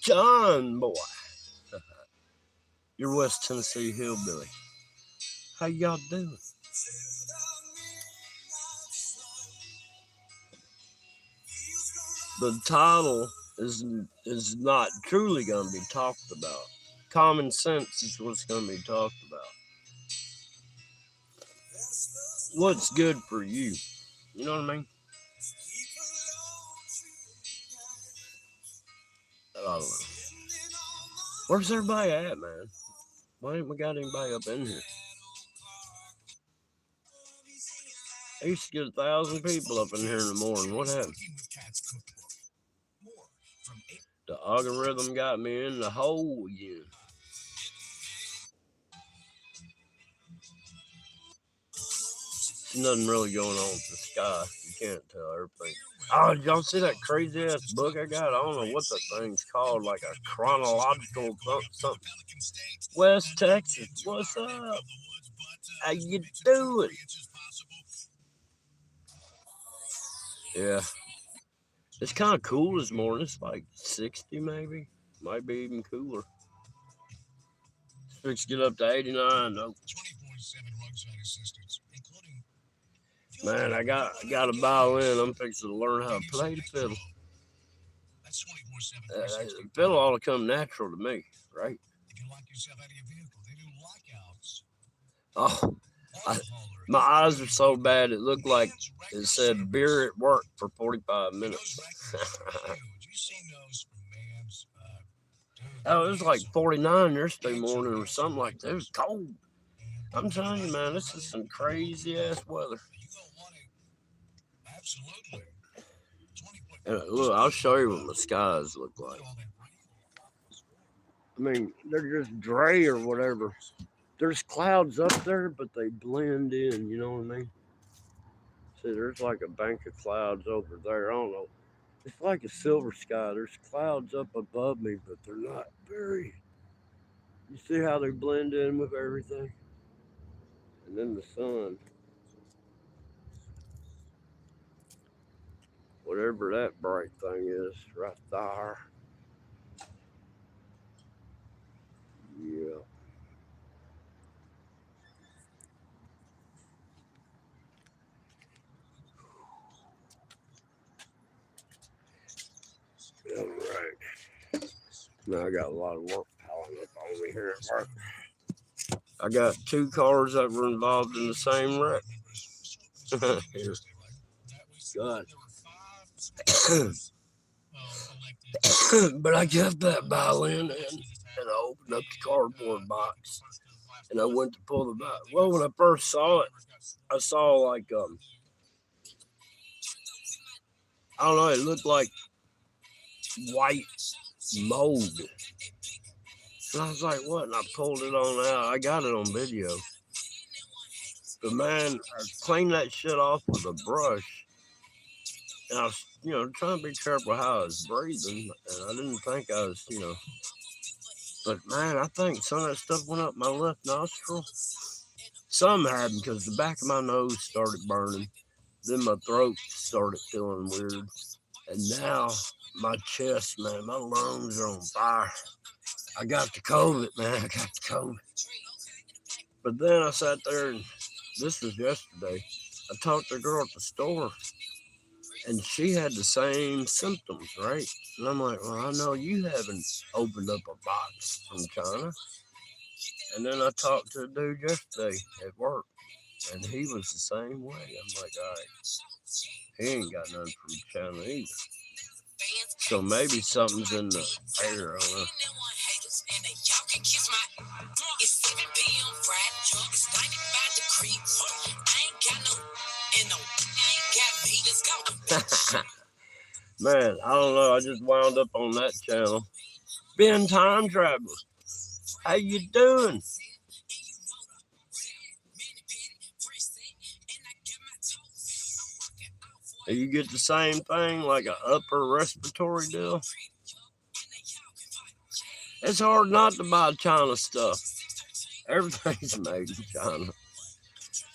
John boy. Your West Tennessee hillbilly. How y'all doing? The title is not truly going to be talked about. Common sense is what's going to be talked about. What's good for you? You know what I mean? I don't know. Where's everybody at, man? Why ain't we got anybody up in here? I used to get 1,000 people up in here in the morning. What happened? The algorithm got me in the hole again. There's nothing really going on with the sky. You can't tell everything. Oh, y'all see that crazy ass book I got? I don't know what that thing's called, like a chronological something. West Texas, what's up? How you doing? Yeah, it's kind of cool this morning. It's like 60 maybe, might be even cooler. Let's get up to 89 though. Man, I got a violin. I'm fixing to learn how to play the fiddle. The fiddle ought to come natural to me, right? Oh, I, my eyes are so bad it looked like it said beer at work for 45 minutes. Oh, it was like 49 yesterday morning or something like that. It was cold. I'm telling you, man, this is some crazy ass weather. And look, I'll show you what the skies look like. I mean, they're just gray or whatever. There's clouds up there, but they blend in. You know what I mean? See, there's like a bank of clouds over there. I don't know. It's like a silver sky. There's clouds up above me, but they're not very. You see how they blend in with everything? And then the sun, whatever that bright thing is, right there. Yeah. All right. Now I got a lot of work piling up on me here at work. I got two cars that were involved in the same wreck. Here. God. But I kept that violin and I opened up the cardboard box and I went to pull the box. Well, when I first saw it, I saw like I don't know, it looked like white mold. And I was like, what? And I pulled it on out. I got it on video. But man, I cleaned that shit off with a brush. And I was, trying to be careful how I was breathing. And I didn't think I was, But man, I think some of that stuff went up my left nostril. Some happened because the back of my nose started burning. Then my throat started feeling weird. And now my chest, man, my lungs are on fire. I got the COVID, man. I got the COVID. But then I sat there and this was yesterday. I talked to a girl at the store and she had the same symptoms, right? And I'm like, well, I know you haven't opened up a box from China. And then I talked to a dude yesterday at work and he was the same way. I'm like, all right, he ain't got nothing from China either. So maybe something's in the air. I don't know. Man, I don't know. I just wound up on that channel. Ben Time Traveler, how you doing? You get the same thing, like an upper respiratory deal. It's hard not to buy China stuff. Everything's made in China.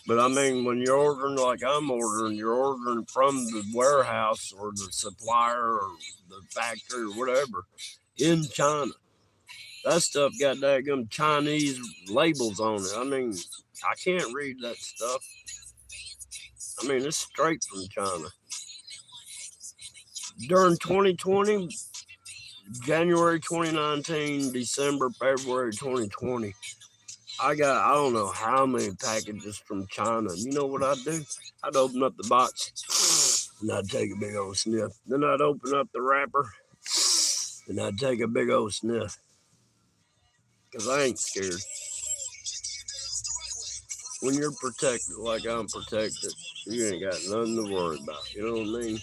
But I mean, when you're ordering like I'm ordering, you're ordering from the warehouse or the supplier or the factory or whatever. in China. That stuff got daggum Chinese labels on it. I mean, I can't read that stuff. I mean, it's straight from China. During 2020, January 2019, December, February 2020, I don't know how many packages from China. You know what I'd do? I'd open up the box and I'd take a big old sniff. Then I'd open up the wrapper and I'd take a big old sniff. Because I ain't scared. When you're protected like I'm protected, you ain't got nothing to worry about. You know what I mean?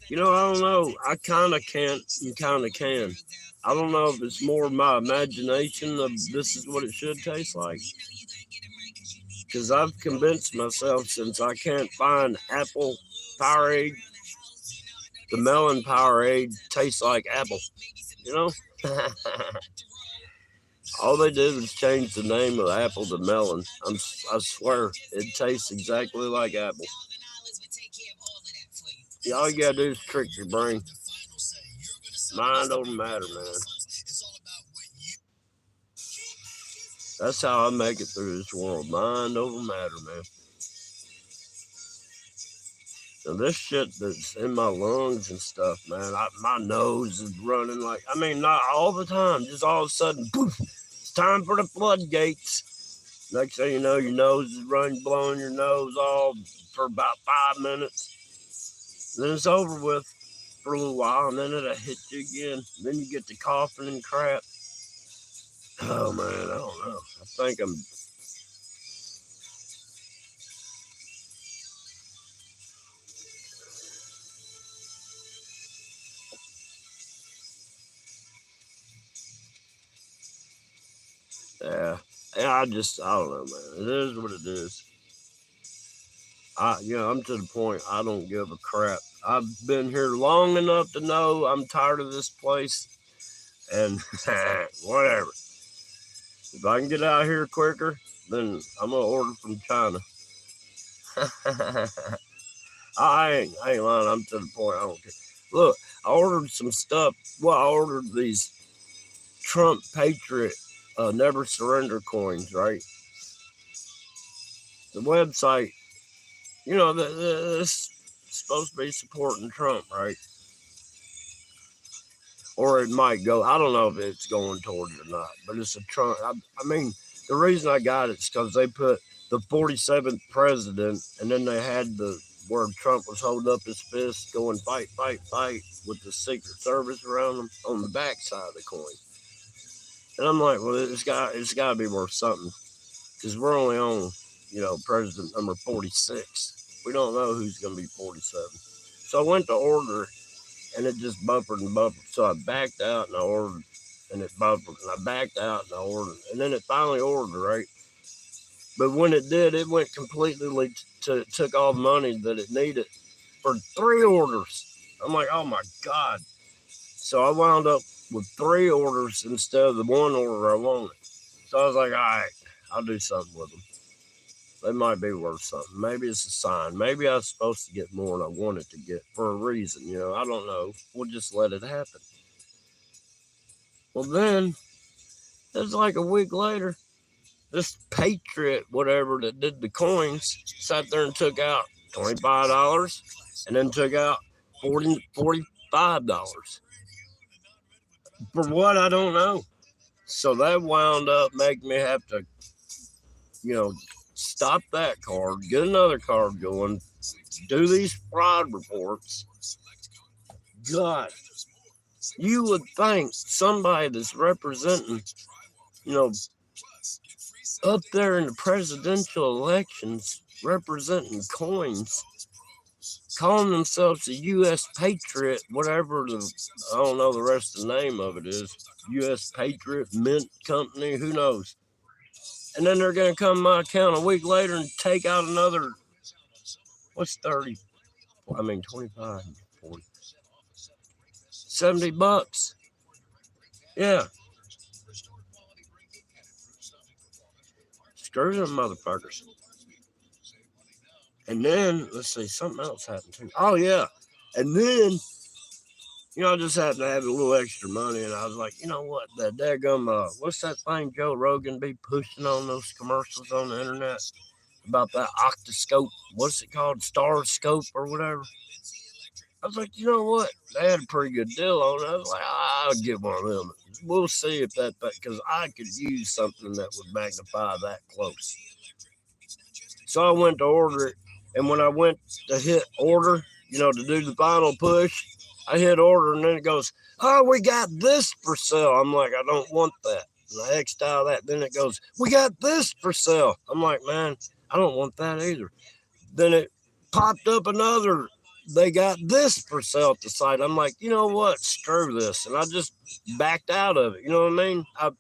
You know, I don't know. I kind of can't and kind of can. I don't know if it's more my imagination of this is what it should taste like. Because I've convinced myself since I can't find apple Powerade, the melon Powerade tastes like apple. You know? All they did was change the name of apple to melon. I swear, it tastes exactly like apple. Yeah, all you gotta do is trick your brain. Mind don't matter, man. That's how I make it through this world. Mind over matter, man. Now this shit that's in my lungs and stuff, man. My nose is running like, I mean, not all the time. Just all of a sudden, poof, it's time for the floodgates. Next thing you know, your nose is running, blowing your nose all for about 5 minutes. Then it's over with for a little while, and then it'll hit you again. Then you get the coughing and crap. Oh man, I don't know. I think I'm. Yeah, I don't know, man. It is what it is. I'm to the point I don't give a crap. I've been here long enough to know I'm tired of this place, and whatever. If I can get out of here quicker, then I'm gonna order from China. I ain't lying. I'm to the point I don't care. Look, I ordered some stuff. Well, I ordered these Trump Patriot Never Surrender coins, right? The website, this supposed to be supporting Trump, right? Or it might go. I don't know if it's going towards it or not, but it's a Trump. I mean, the reason I got it is because they put the 47th president, and then they had the where Trump was holding up his fist, going fight, fight, fight, with the Secret Service around him on the back side of the coin. And I'm like, well, it's got to be worth something, because we're only on, president number 46. We don't know who's going to be 47. So I went to order, and it just buffered and buffered. So I backed out and I ordered, and it buffered, and I backed out and I ordered, and then it finally ordered, right? But when it did, it went completely took all the money that it needed for 3 orders. I'm like, oh my God. So I wound up with 3 orders instead of the 1 order I wanted. So I was like, all right, I'll do something with them. They might be worth something. Maybe it's a sign. Maybe I was supposed to get more than I wanted to get for a reason. I don't know. We'll just let it happen. Well, then, it's like a week later, this Patriot, whatever, that did the coins, sat there and took out $25 and then took out $45. For what? I don't know. So that wound up making me have to, stop that card, get another card going, do these fraud reports. God, you would think somebody that's representing, up there in the presidential elections, representing coins, calling themselves a U.S. Patriot, whatever I don't know the rest of the name of it is, U.S. Patriot Mint Company, who knows? And then they're going to come to my account a week later and take out another, what's 30? 25, 40, $70. Yeah. Screw them motherfuckers. And then, let's see, something else happened too. Oh, yeah. And then, I just happened to have a little extra money, and I was like, you know what? That daggum, what's that thing Joe Rogan be pushing on those commercials on the internet about that octoscope? What's it called? Star scope or whatever? I was like, you know what? They had a pretty good deal on it. I was like, I'll get one of them. We'll see if because I could use something that would magnify that close. So I went to order it, and when I went to hit order, to do the final push, I hit order, and then it goes, "Oh, we got this for sale." I'm like, I don't want that. And I X'd out that. Then it goes, "We got this for sale." I'm like, man, I don't want that either. Then it popped up another. They got this for sale at the site. I'm like, you know what? Screw this. And I just backed out of it. You know what I mean? I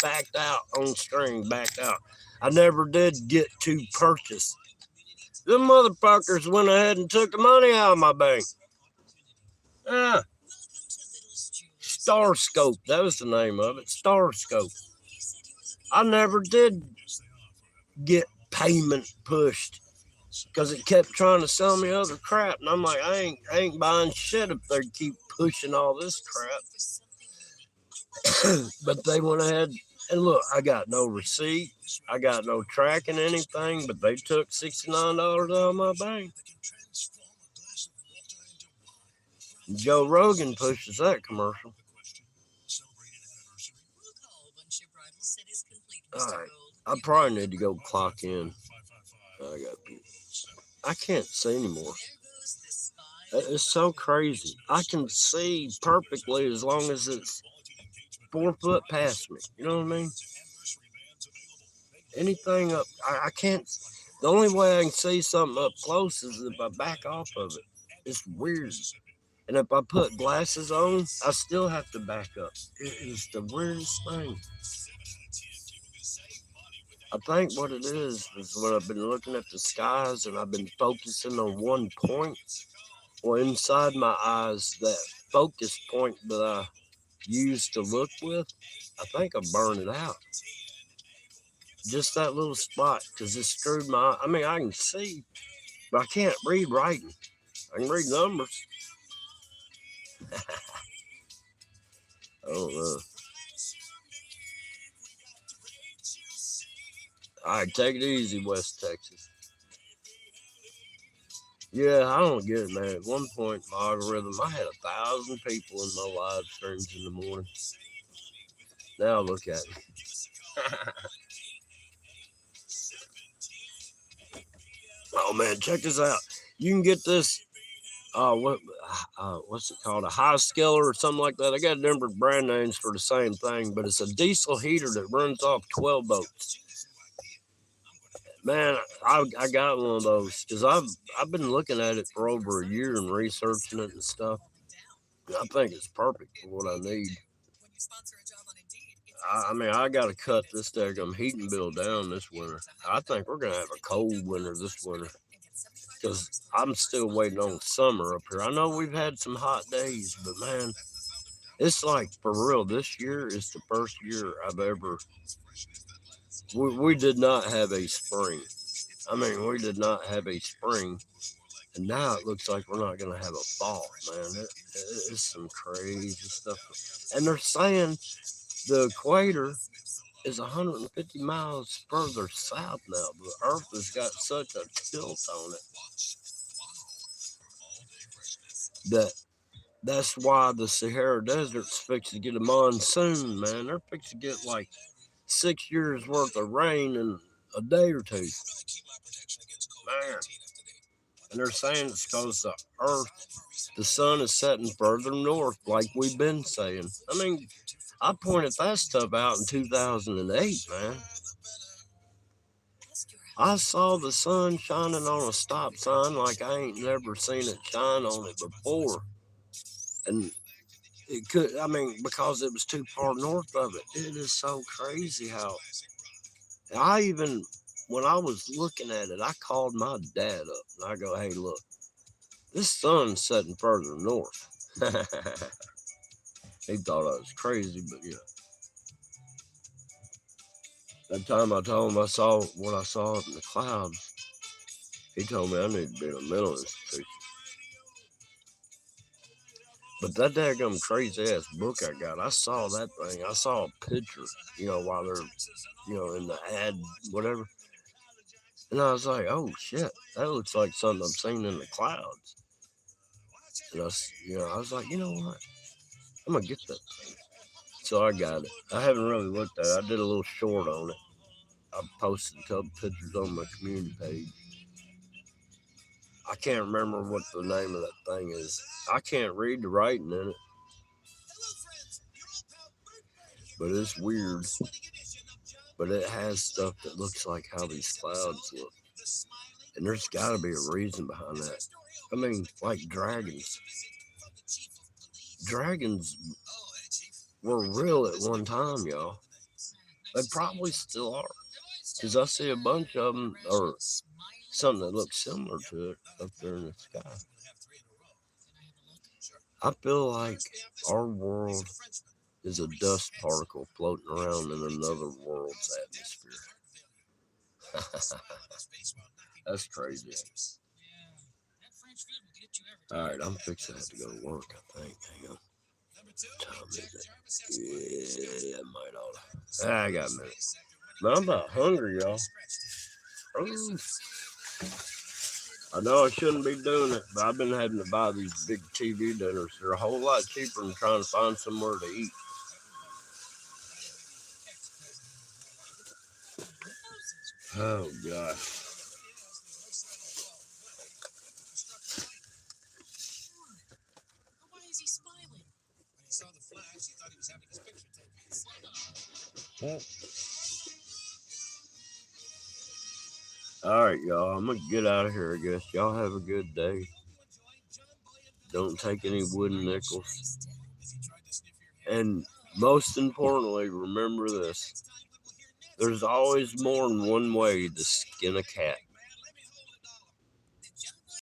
backed out on string, backed out. I never did get to purchase. Them motherfuckers went ahead and took the money out of my bank. Yeah. Star Scope. That was the name of it. Star Scope. I never did get payment pushed because it kept trying to sell me other crap, and I'm like, I ain't buying shit if they keep pushing all this crap. But they went ahead and look, I got no receipt, I got no tracking anything, but they took $69 out of my bank. Joe Rogan pushes that commercial. All right, I probably need to go clock in. I can't see anymore. It's so crazy. I can see perfectly as long as it's 4 foot past me. You know what I mean? Anything up, I can't. The only way I can see something up close is if I back off of it. It's weird. And if I put glasses on, I still have to back up. It is the weirdest thing. I think what it is when I've been looking at the skies and I've been focusing on one point. Well, inside my eyes, that focus point that I used to look with, I think I burned it out. Just that little spot, because it screwed my. I mean, I can see, but I can't read writing. I can read numbers. I don't know. All right, take it easy, West Texas. Yeah, I don't get it, man. At one point, my algorithm, I had 1,000 people in my live streams in the morning. Now look at me. Oh man, check this out. You can get this. What's it called? A high scaler or something like that. I got different brand names for the same thing, but it's a diesel heater that runs off 12 volts. Man, I got one of those because I've been looking at it for over a year and researching it and stuff. I think it's perfect for what I need. I mean, I got to cut this daggum heating bill down this winter. I think we're gonna have a cold winter this winter because I'm still waiting on summer up here. I know we've had some hot days, but man, it's like for real. This year is the first year I've ever. We did not have a spring. I mean, we did not have a spring, and now it looks like we're not going to have a fall, man. It's some crazy stuff. And they're saying the equator is 150 miles further south now. The Earth has got such a tilt on it that's why the Sahara Desert's fixed to get a monsoon, man. They're fixed to get like 6 years worth of rain in a day or two. Man. And they're saying it's because the sun is setting further north, like we've been saying. I mean, I pointed that stuff out in 2008, man. I saw the sun shining on a stop sign like I ain't never seen it shine on it before. And it could, I mean, because it was too far north of it. It is so crazy how when I was looking at it, I called my dad up and I go, hey, look, this sun's setting further north. He thought I was crazy, but yeah. That time I told him I saw what I saw in the clouds. He told me I need to be in a mental institution. But that daggum crazy ass book I got, I saw that thing. I saw a picture, while they're, in the ad, whatever. And I was like, oh shit, that looks like something I've seen in the clouds. And I was like, you know what? I'm gonna get that thing. So I got it. I haven't really looked at it. I did a little short on it. I posted a couple pictures on my community page. I can't remember what the name of that thing is. I can't read the writing in it. But it's weird. But it has stuff that looks like how these clouds look. And there's got to be a reason behind that. I mean, like dragons. Dragons were real at one time, y'all. They probably still are. Because I see a bunch of them, or something that looks similar to it up there in the sky. I feel like our world is a dust particle floating around in another world's atmosphere. That's crazy. All right, I'm fixing to have to go to work, I think. Hang on. Time is it? Yeah, I might ought to. I got a minute. Man, I'm about hungry, y'all. Ooh. I know I shouldn't be doing it, but I've been having to buy these big TV dinners. They're a whole lot cheaper than trying to find somewhere to eat. Oh, gosh. All right, y'all. I'm going to get out of here, I guess. Y'all have a good day. Don't take any wooden nickels. And most importantly, remember this. There's always more than one way to skin a cat.